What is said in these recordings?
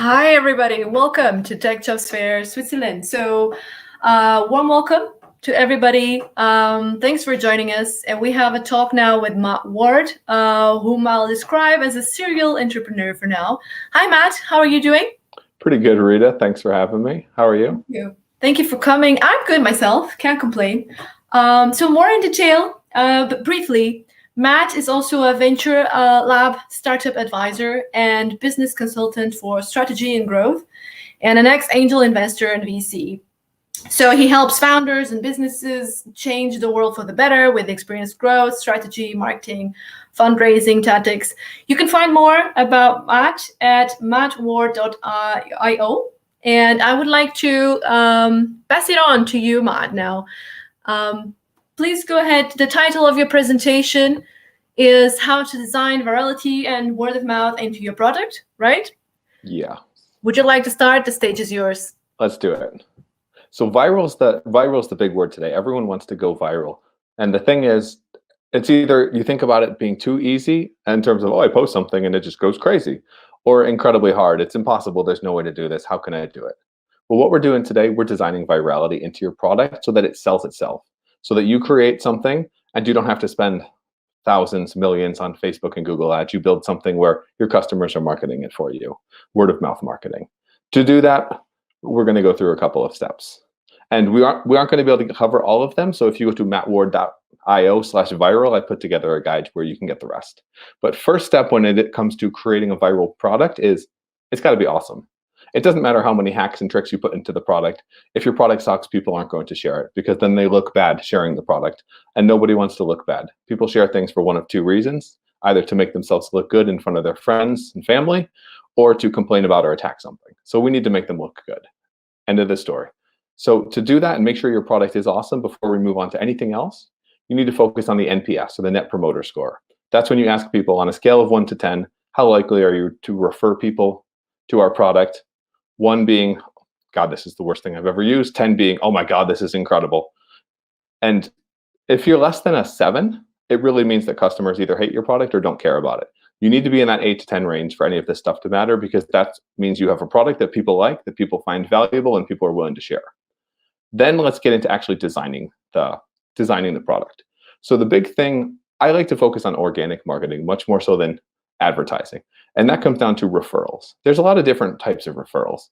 Hi, everybody. Welcome to Tech Jobs Fair Switzerland. Warm welcome to everybody. Thanks for joining us. And we have a talk now with Matt Ward, whom I'll describe as a serial entrepreneur for now. Hi, Matt. How are you doing? Pretty good, Rita. Thanks for having me. How are you? Thank you for coming. I'm good myself. Can't complain. So more in detail, but briefly, Matt is also a venture lab startup advisor and business consultant for strategy and growth, and an ex-angel investor and VC. So he helps founders and businesses change the world for the better with experienced growth, strategy, marketing, fundraising tactics. You can find more about Matt at mattward.io. And I would like to pass it on to you, Matt, now. Please go ahead. The title of your presentation is How to Design Virality and Word of Mouth into Your Product, right? Yeah. Would you like to start? The stage is yours. Let's do it. So viral's the big word today. Everyone wants to go viral. And the thing is, it's either you think about it being too easy in terms of, oh, I post something and it just goes crazy, or incredibly hard. It's impossible. There's no way to do this. How can I do it? Well, what we're doing today, we're designing virality into your product so that it sells itself, so that you create something and you don't have to spend thousands, millions on Facebook and Google ads. You build something where your customers are marketing it for you, word of mouth marketing. To do that, we're going to go through a couple of steps. And we aren't going to be able to cover all of them. So if you go to mattward.io/viral, I put together a guide where you can get the rest. But first step when it comes to creating a viral product is it's got to be awesome. It doesn't matter how many hacks and tricks you put into the product. If your product sucks, people aren't going to share it because then they look bad sharing the product, and nobody wants to look bad. People share things for one of two reasons, either to make themselves look good in front of their friends and family, or to complain about or attack something. So we need to make them look good. End of the story. So to do that and make sure your product is awesome before we move on to anything else, you need to focus on the NPS, or the Net Promoter Score. That's when you ask people on a scale of 1 to 10, how likely are you to refer people to our product? 1 being, God, this is the worst thing I've ever used. 10 being, oh my God, this is incredible. And if you're less than a 7, it really means that customers either hate your product or don't care about it. You need to be in that 8 to 10 range for any of this stuff to matter, because that means you have a product that people like, that people find valuable, and people are willing to share. Then let's get into actually designing the product. So the big thing, I like to focus on organic marketing much more so than advertising. And that comes down to referrals. There's a lot of different types of referrals.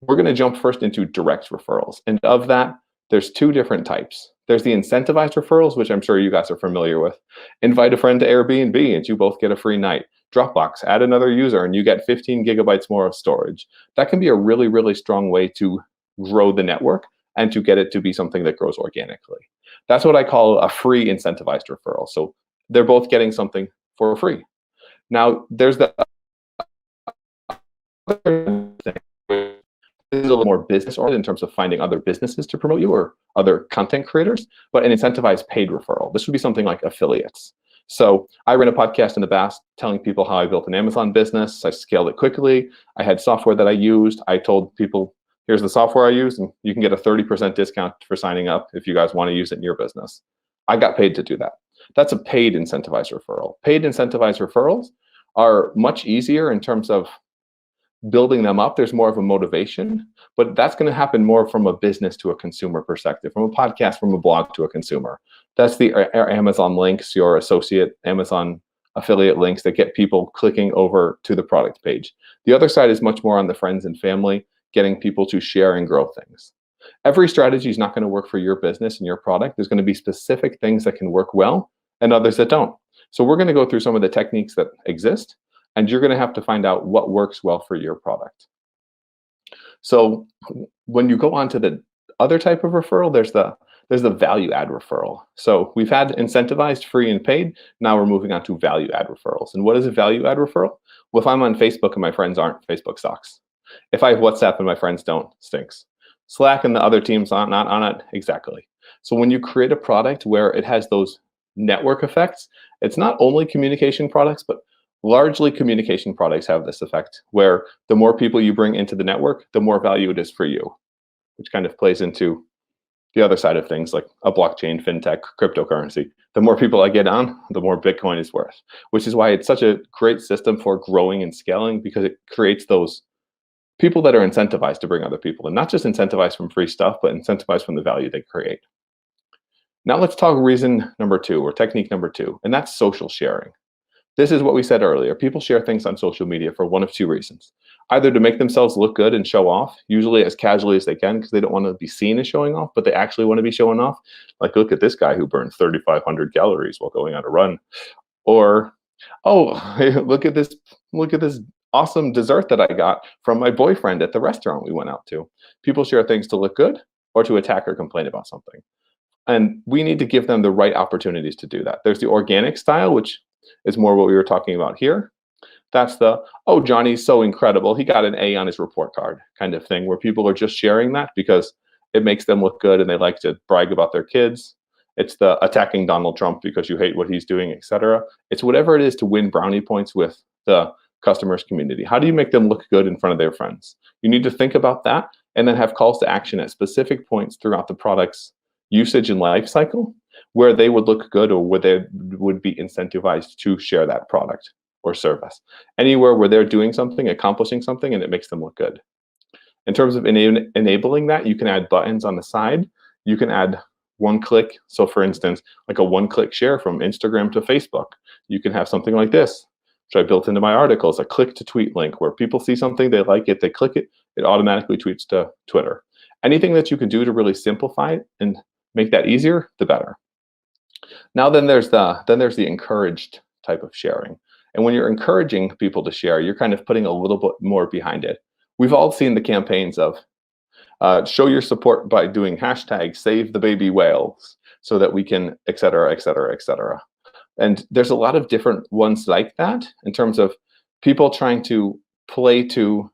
We're going to jump first into direct referrals. And of that, there's 2 different types. There's the incentivized referrals, which I'm sure you guys are familiar with. Invite a friend to Airbnb and you both get a free night. Dropbox, add another user and you get 15 gigabytes more of storage. That can be a really, really strong way to grow the network and to get it to be something that grows organically. That's what I call a free incentivized referral. So they're both getting something for free. Now, there's the other thing. This is a little more business oriented in terms of finding other businesses to promote you or other content creators, but an incentivized paid referral. This would be something like affiliates. So I ran a podcast in the past telling people how I built an Amazon business. I scaled it quickly. I had software that I used. I told people, here's the software I use, and you can get a 30% discount for signing up if you guys want to use it in your business. I got paid to do that. That's a paid incentivized referral. Paid incentivized referrals are much easier in terms of building them up. There's more of a motivation, but that's going to happen more from a business to a consumer perspective, from a podcast, from a blog to a consumer. That's the Amazon links, your associate Amazon affiliate links that get people clicking over to the product page. The other side is much more on the friends and family, getting people to share and grow things. Every strategy is not going to work for your business and your product. There's going to be specific things that can work well and others that don't. So we're going to go through some of the techniques that exist, and you're going to have to find out what works well for your product. So when you go on to the other type of referral, there's the value add referral. So we've had incentivized, free, and paid. Now we're moving on to value add referrals. And what is a value add referral? Well, if I'm on Facebook and my friends aren't, Facebook sucks. If I have WhatsApp and my friends don't, stinks. Slack and the other teams are not on it, exactly. So when you create a product where it has those network effects, it's not only communication products, but largely communication products have this effect where the more people you bring into the network, the more value it is for you, which kind of plays into the other side of things like a blockchain, fintech, cryptocurrency. The more people I get on, the more Bitcoin is worth, which is why it's such a great system for growing and scaling, because it creates those people that are incentivized to bring other people, and not just incentivized from free stuff, but incentivized from the value they create. Now let's talk reason number 2, or technique number 2, and that's social sharing. This is what we said earlier. People share things on social media for one of 2 reasons. Either to make themselves look good and show off, usually as casually as they can, because they don't want to be seen as showing off, but they actually want to be showing off. Like, look at this guy who burned 3,500 calories while going on a run. Or, oh, hey, look at this awesome dessert that I got from my boyfriend at the restaurant we went out to. People share things to look good or to attack or complain about something. And we need to give them the right opportunities to do that. There's the organic style, which is more what we were talking about here. That's the, oh, Johnny's so incredible, he got an A on his report card kind of thing, where people are just sharing that because it makes them look good and they like to brag about their kids. It's the attacking Donald Trump because you hate what he's doing, etc. It's whatever it is to win brownie points with the customer's community. How do you make them look good in front of their friends? You need to think about that and then have calls to action at specific points throughout the product's usage and life cycle where they would look good or where they would be incentivized to share that product or service. Anywhere where they're doing something, accomplishing something, and it makes them look good. In terms of enabling that, you can add buttons on the side. You can add one-click. So for instance, like a one-click share from Instagram to Facebook. You can have something like this, which I built into my articles, a click-to-tweet link, where people see something, they like it, they click it, it automatically tweets to Twitter. Anything that you can do to really simplify it and make that easier, the better. Now then there's the encouraged type of sharing. And when you're encouraging people to share, you're kind of putting a little bit more behind it. We've all seen the campaigns of show your support by doing hashtag save the baby whales so that we can, et cetera, et cetera, et cetera. And there's a lot of different ones like that in terms of people trying to play to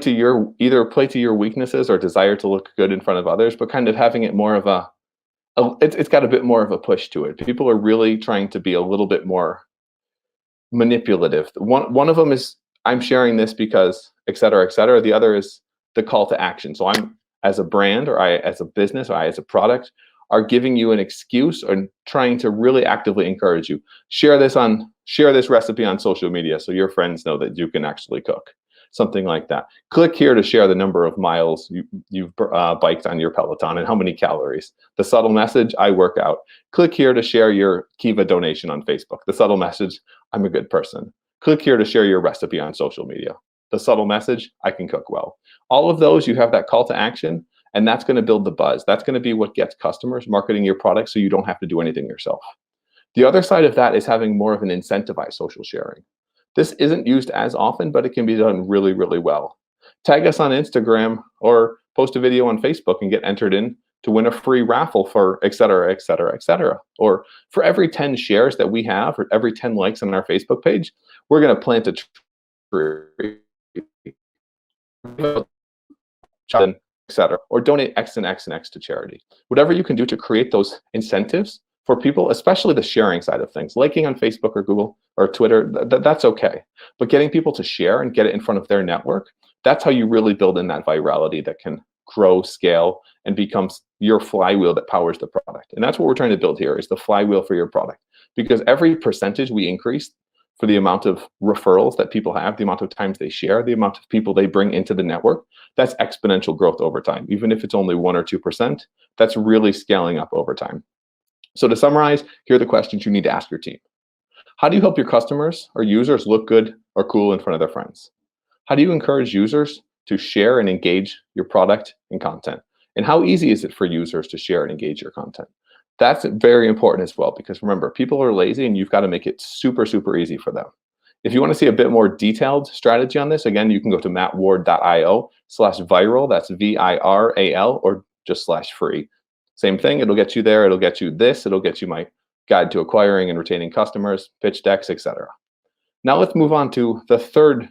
your weaknesses or desire to look good in front of others, but kind of having it more of it's got a bit more of a push to it. People are really trying to be a little bit more manipulative. One of them is, I'm sharing this because, et cetera, et cetera. The other is the call to action. So I'm, as a brand, or I as a business, or I as a product, are giving you an excuse or trying to really actively encourage you. Share this recipe on social media so your friends know that you can actually cook. Something like that. Click here to share the number of miles you've biked on your Peloton and how many calories. The subtle message, I work out. Click here to share your Kiva donation on Facebook. The subtle message, I'm a good person. Click here to share your recipe on social media. The subtle message, I can cook well. All of those, you have that call to action, and that's going to build the buzz. That's going to be what gets customers marketing your product so you don't have to do anything yourself. The other side of that is having more of an incentivized social sharing. This isn't used as often, but it can be done really, really well. Tag us on Instagram or post a video on Facebook and get entered in to win a free raffle for et cetera, et cetera, et cetera. Or for every 10 shares that we have, or every 10 likes on our Facebook page, we're going to plant a tree, et cetera, or donate X and X and X to charity. Whatever you can do to create those incentives for people, especially the sharing side of things, liking on Facebook or Google or Twitter, that's okay. But getting people to share and get it in front of their network, that's how you really build in that virality that can grow, scale, and becomes your flywheel that powers the product. And that's what we're trying to build here, is the flywheel for your product. Because every percentage we increase for the amount of referrals that people have, the amount of times they share, the amount of people they bring into the network, that's exponential growth over time. Even if it's only 1 or 2%, that's really scaling up over time. So to summarize, here are the questions you need to ask your team. How do you help your customers or users look good or cool in front of their friends? How do you encourage users to share and engage your product and content? And how easy is it for users to share and engage your content? That's very important as well, because remember, people are lazy and you've got to make it super, super easy for them. If you want to see a bit more detailed strategy on this, again, you can go to mattward.io/viral, that's VIRAL, or just /free. Same thing, it'll get you there, it'll get you this, it'll get you my guide to acquiring and retaining customers, pitch decks, etc. Now let's move on to the third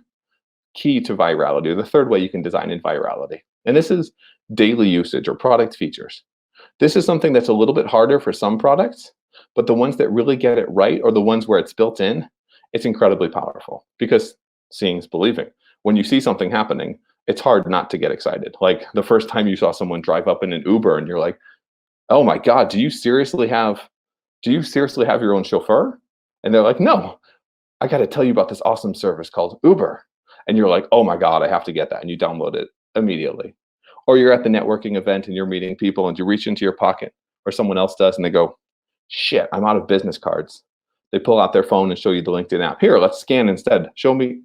key to virality, or the third way you can design in virality. And this is daily usage or product features. This is something that's a little bit harder for some products, but the ones that really get it right, or the ones where it's built in, it's incredibly powerful, because seeing is believing. When you see something happening, it's hard not to get excited. Like the first time you saw someone drive up in an Uber and you're like, oh my God, do you seriously have your own chauffeur? And they're like, no, I got to tell you about this awesome service called Uber. and you're like, oh my God, I have to get that. And you download it immediately. Or you're at the networking event and you're meeting people and you reach into your pocket, or someone else does, and they go, shit, I'm out of business cards. They pull out their phone and show you the LinkedIn app. Here, let's scan instead. Show me.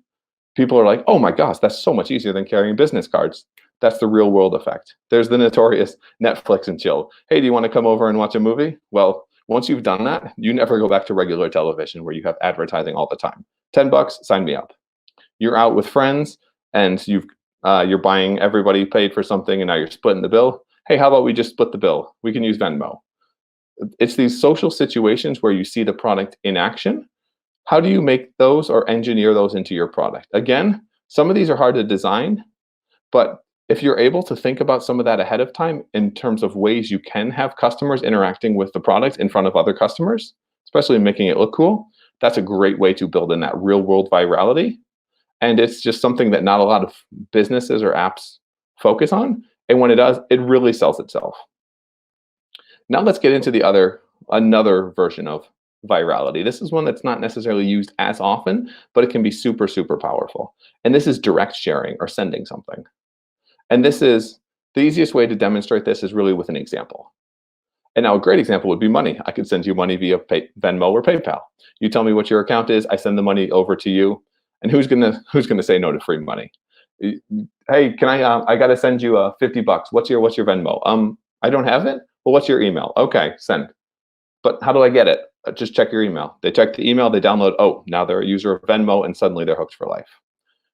People are like, oh my gosh, that's so much easier than carrying business cards. That's the real world effect. There's the notorious Netflix and chill. Hey, do you want to come over and watch a movie? Well, once you've done that, you never go back to regular television where you have advertising all the time. $10, sign me up. You're out with friends and you're buying, everybody paid for something and now you're splitting the bill. Hey, how about we just split the bill? We can use Venmo. It's these social situations where you see the product in action. How do you make those or engineer those into your product? Again, some of these are hard to design, but if you're able to think about some of that ahead of time in terms of ways you can have customers interacting with the product in front of other customers, especially making it look cool, that's a great way to build in that real world virality. And it's just something that not a lot of businesses or apps focus on. And when it does, it really sells itself. Now let's get into another version of virality. This is one that's not necessarily used as often, but it can be super, super powerful. And this is direct sharing or sending something. And this is the easiest way to demonstrate this is really with an example. And now a great example would be money. I could send you money via Venmo or PayPal. You tell me what your account is, I send the money over to you. And who's gonna say no to free money? Hey, can I gotta send you $50. What's your Venmo? I don't have it. Well, what's your email? Okay, send. But how do I get it? Just check your email. They check the email, they download, oh, now they're a user of Venmo, and suddenly they're hooked for life.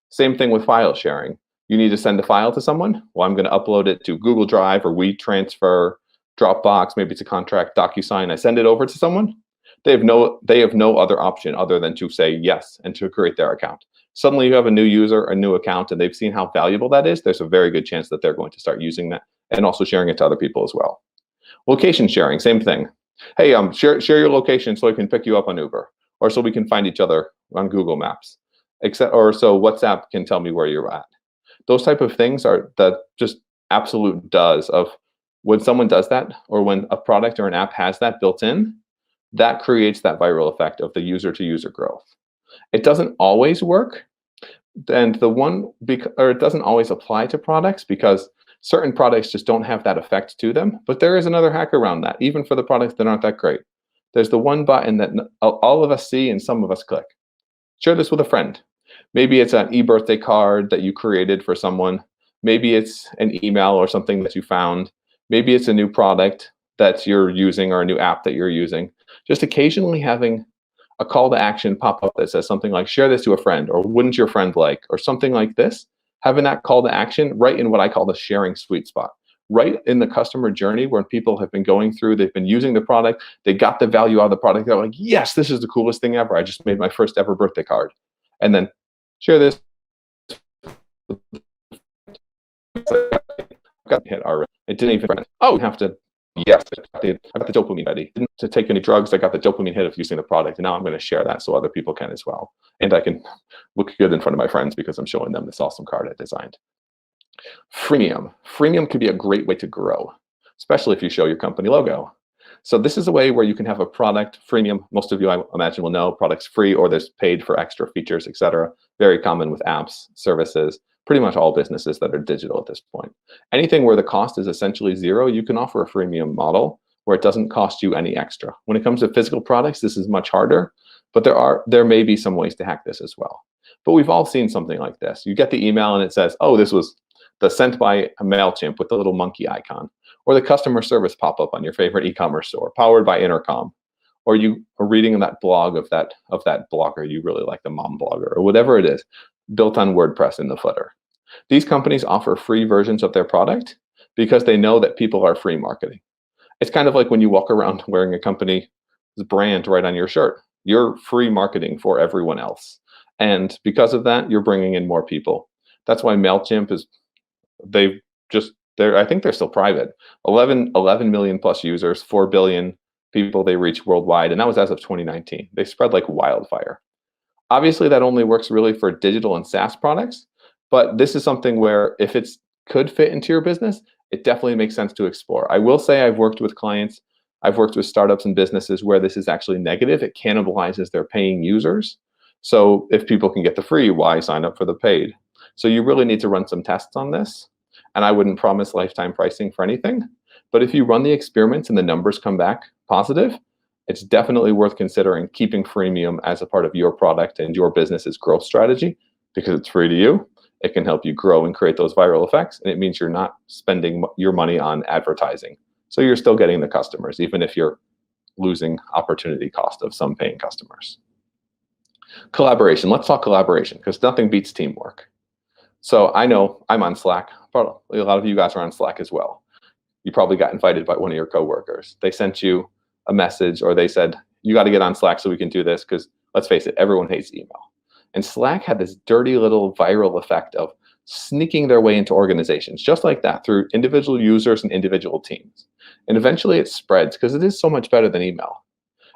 Same thing with file sharing. You need to send a file to someone? Well, I'm gonna upload it to Google Drive or WeTransfer, Dropbox, maybe it's a contract, DocuSign. I send it over to someone. They have no other option other than to say yes and to create their account. Suddenly you have a new user, a new account, and they've seen how valuable that is. There's a very good chance that they're going to start using that and also sharing it to other people as well. Location sharing, same thing. Hey, share your location so I can pick you up on Uber, or so we can find each other on Google Maps, or so WhatsApp can tell me where you're at. Those type of things are the just absolute does of when someone does that, or when a product or an app has that built in, that creates that viral effect of the user-to-user growth. It doesn't always work, and it doesn't always apply to products because certain products just don't have that effect to them. But there is another hack around that, even for the products that aren't that great. There's the one button that all of us see and some of us click. Share this with a friend. Maybe it's an e-birthday card that you created for someone. Maybe it's an email or something that you found. Maybe it's a new product that you're using or a new app that you're using. Just occasionally having a call to action pop up that says something like, share this to a friend, or wouldn't your friend like, or something like this. Having that call to action right in what I call the sharing sweet spot, right in the customer journey where people have been going through, they've been using the product, they got the value out of the product, they're like, yes, this is the coolest thing ever. I just made my first ever birthday card. And then share this. Got hit already. It didn't even, oh, you have to, yes, I got the dopamine ready. Didn't to take any drugs, I got the dopamine hit of using the product, and now I'm going to share that so other people can as well. And I can look good in front of my friends because I'm showing them this awesome card I designed. Freemium. Freemium could be a great way to grow, especially if you show your company logo. So this is a way where you can have a product, freemium, most of you I imagine will know, products free or there's paid for extra features, etc. Very common with apps, services, pretty much all businesses that are digital at this point. Anything where the cost is essentially zero, you can offer a freemium model where it doesn't cost you any extra. When it comes to physical products, this is much harder, but there may be some ways to hack this as well. But we've all seen something like this. You get the email and it says, oh, this was the sent by MailChimp with the little monkey icon, or the customer service pop-up on your favorite e-commerce store, powered by Intercom, or you are reading that blog of that blogger you really like, the mom blogger, or whatever it is, built on WordPress in the footer. These companies offer free versions of their product because they know that people are free marketing. It's kind of like when you walk around wearing a company's brand right on your shirt. You're free marketing for everyone else. And because of that, you're bringing in more people. That's why MailChimp is, I think they're still private. 11 million plus users, 4 billion people they reach worldwide. And that was as of 2019. They spread like wildfire. Obviously, that only works really for digital and SaaS products. But this is something where if it could fit into your business, it definitely makes sense to explore. I will say I've worked with clients, I've worked with startups and businesses where this is actually negative. It cannibalizes their paying users. So if people can get the free, why sign up for the paid? So you really need to run some tests on this. And I wouldn't promise lifetime pricing for anything. But if you run the experiments and the numbers come back positive, it's definitely worth considering keeping freemium as a part of your product and your business's growth strategy, because it's free to you. It can help you grow and create those viral effects. And it means you're not spending your money on advertising. So you're still getting the customers, even if you're losing opportunity cost of some paying customers. Collaboration. Let's talk collaboration, because nothing beats teamwork. So I know I'm on Slack. Probably a lot of you guys are on Slack as well. You probably got invited by one of your coworkers. They sent you a message, or they said, you got to get on Slack so we can do this, because let's face it, everyone hates email. And Slack had this dirty little viral effect of sneaking their way into organizations, just like that, through individual users and individual teams. And eventually it spreads, because it is so much better than email.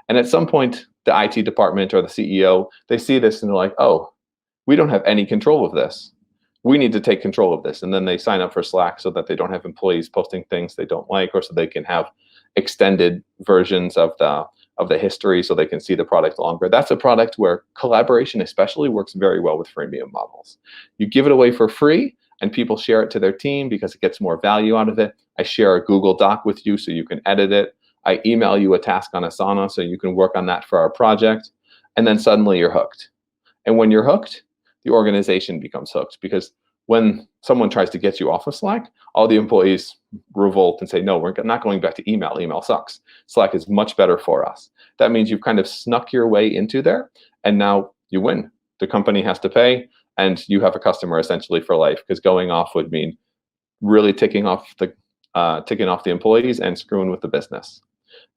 And at some point, the IT department or the CEO, they see this and they're like, oh, we don't have any control of this. We need to take control of this. And then they sign up for Slack so that they don't have employees posting things they don't like, or so they can have extended versions of the history so they can see the product longer. That's a product where collaboration especially works very well with freemium models. You give it away for free and people share it to their team because it gets more value out of it. I share a Google Doc with you so you can edit it. I email you a task on Asana so you can work on that for our project. And then suddenly you're hooked. And when you're hooked, the organization becomes hooked, because when someone tries to get you off of Slack, all the employees revolt and say, no, we're not going back to email. Email sucks. Slack is much better for us. That means you've kind of snuck your way into there, and now you win. The company has to pay, and you have a customer essentially for life, because going off would mean really ticking off the employees and screwing with the business.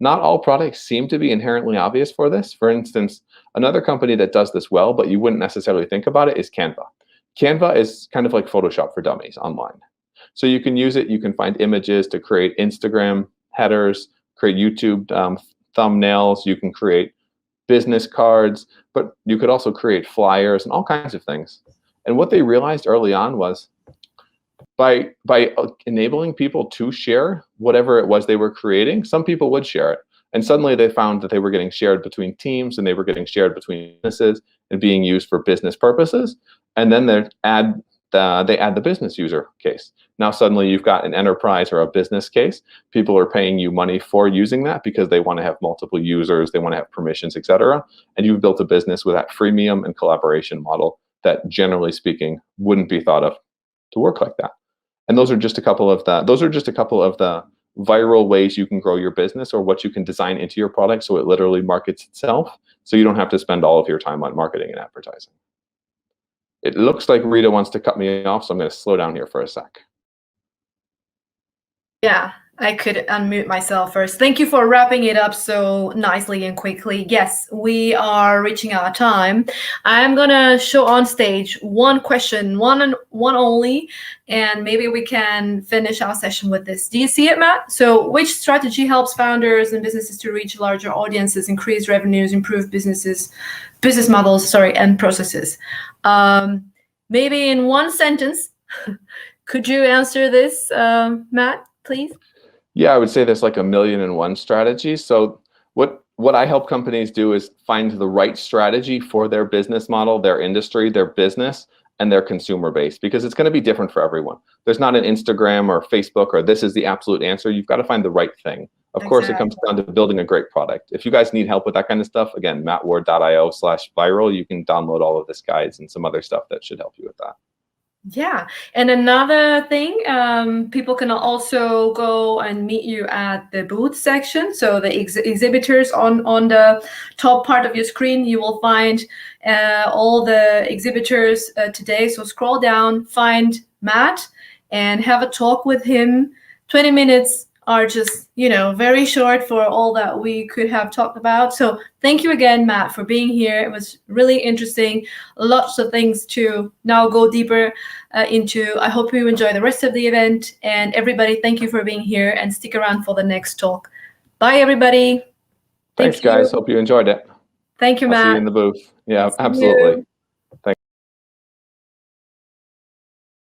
Not all products seem to be inherently obvious for this. For instance, another company that does this well, but you wouldn't necessarily think about it, is Canva. Canva is kind of like Photoshop for dummies online. So you can use it, you can find images to create Instagram headers, create YouTube thumbnails, you can create business cards, but you could also create flyers and all kinds of things. And what they realized early on was, by enabling people to share whatever it was they were creating, some people would share it. And suddenly they found that they were getting shared between teams, and they were getting shared between businesses and being used for business purposes. And then they add the business user case. Now suddenly you've got an enterprise or a business case. People are paying you money for using that because they want to have multiple users, they want to have permissions, etc. And you've built a business with that freemium and collaboration model that, generally speaking, wouldn't be thought of to work like that. And those are just a couple of the viral ways you can grow your business, or what you can design into your product so it literally markets itself, so you don't have to spend all of your time on marketing and advertising. It looks like Rita wants to cut me off, so I'm going to slow down here for a sec. Yeah, I could unmute myself first. Thank you for wrapping it up so nicely and quickly. Yes, we are reaching our time. I'm gonna show on stage one question, one only, and maybe we can finish our session with this. Do you see it, Matt? So, which strategy helps founders and businesses to reach larger audiences, increase revenues, improve business models, and processes? Maybe in one sentence, could you answer this, Matt, please? Yeah, I would say there's like 1,000,001 strategies. So what I help companies do is find the right strategy for their business model, their industry, their business, and their consumer base, because it's going to be different for everyone. There's not an Instagram or Facebook or this is the absolute answer. You've got to find the right thing. Of course, it comes down to building a great product. If you guys need help with that kind of stuff, again, mattward.io/viral, you can download all of this guides and some other stuff that should help you with that. Yeah, and another thing, people can also go and meet you at the booth section. So the exhibitors on the top part of your screen, you will find all the exhibitors today. So scroll down, find Matt, and have a talk with him. 20 minutes are just, very short for all that we could have talked about. So thank you again, Matt, for being here. It was really interesting. Lots of things to now go deeper into. I hope you enjoy the rest of the event. And everybody, thank you for being here, and stick around for the next talk. Bye, everybody. Thanks, guys. Hope you enjoyed it. Thank you, Matt. I'll see you in the booth. Yeah, absolutely.